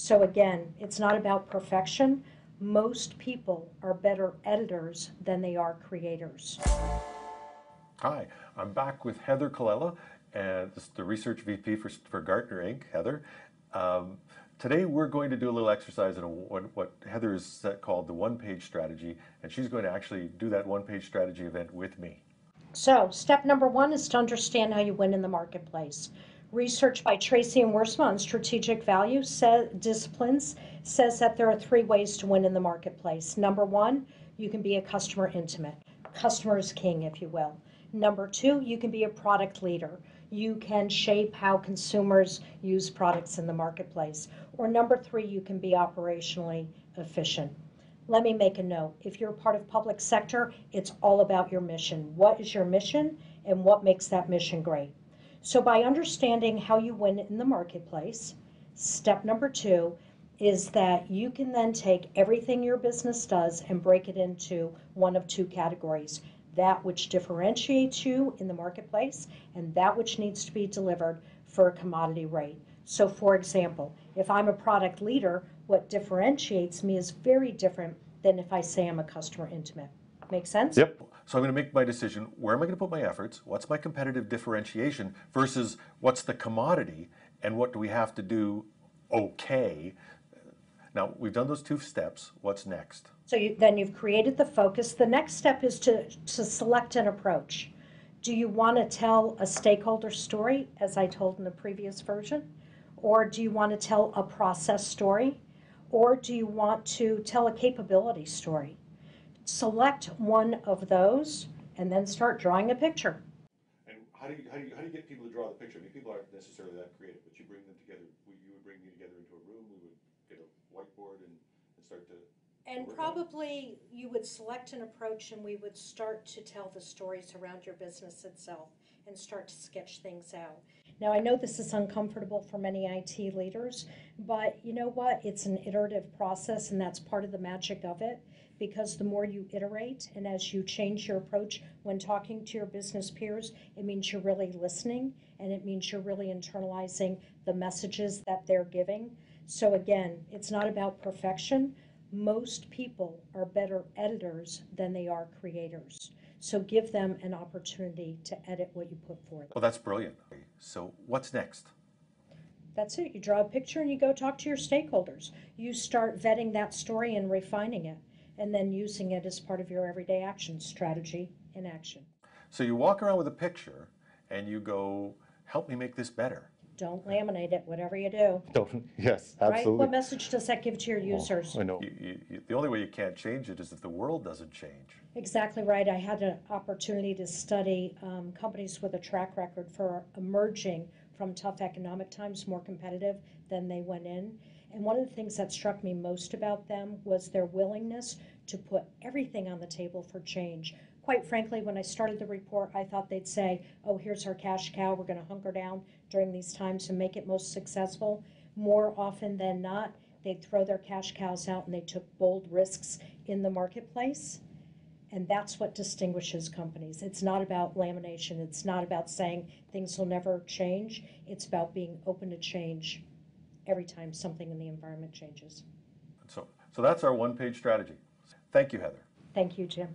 So again, it's not about perfection. Most people are better editors than they are creators. Hi, I'm back with Heather Colella, and this is the Research VP for Gartner Inc. Heather. Um, Today we're going to do a little exercise in what Heather has called the one-page strategy, and she's going to actually do that one-page strategy event with me. So step number one is to understand how you win in the marketplace. Research by Tracy and Wuersma on strategic value disciplines says that there are three ways to win in the marketplace. Number one, you can be a customer intimate. Customer is king, if you will. Number two, you can be a product leader. You can shape how consumers use products in the marketplace. Or number three, you can be operationally efficient. Let me make a note. If you're a part of public sector, it's all about your mission. What is your mission and what makes that mission great? So by understanding how you win in the marketplace, step number two is that you can then take everything your business does and break it into one of two categories. That which differentiates you in the marketplace and that which needs to be delivered for a commodity rate. So for example, if I'm a product leader, what differentiates me is very different than if I say I'm a customer intimate. Make sense? Yep. So I'm going to make my decision. Where am I going to put my efforts? What's my competitive differentiation versus what's the commodity and what do we have to do okay? Now, we've done those two steps. What's next? So then you've created the focus. The next step is to select an approach. Do you want to tell a stakeholder story, as I told in the previous version? Or do you want to tell a process story? Or do you want to tell a capability story? Select one of those and then start drawing a picture. And how do you get people to draw the picture? I mean, people aren't necessarily that creative, but you bring them together. You would bring me together into a room. We would get a whiteboard and start to. And probably you would select an approach and we would start to tell the stories around your business itself and start to sketch things out. Now, I know this is uncomfortable for many IT leaders, but you know what? It's an iterative process, and that's part of the magic of it, because the more you iterate and as you change your approach when talking to your business peers, it means you're really listening and it means you're really internalizing the messages that they're giving. So again, it's not about perfection. Most people are better editors than they are creators. So give them an opportunity to edit what you put forth. Well, that's brilliant. So what's next? That's it. You draw a picture and you go talk to your stakeholders. You start vetting that story and refining it, and then using it as part of your everyday action strategy in action. So you walk around with a picture and you go, help me make this better. Don't laminate it, whatever you do. Don't, yes, Right? absolutely. What message does that give to your users? I know. The only way you can't change it is if the world doesn't change. Exactly right. I had an opportunity to study companies with a track record for emerging from tough economic times more competitive than they went in. And one of the things that struck me most about them was their willingness to put everything on the table for change. Quite frankly, when I started the report, I thought they'd say, oh, here's our cash cow. We're going to hunker down during these times and make it most successful. More often than not, they'd throw their cash cows out and they took bold risks in the marketplace. And that's what distinguishes companies. It's not about lamination. It's not about saying things will never change. It's about being open to change every time something in the environment changes. So that's our one-page strategy. Thank you, Heather. Thank you, Jim.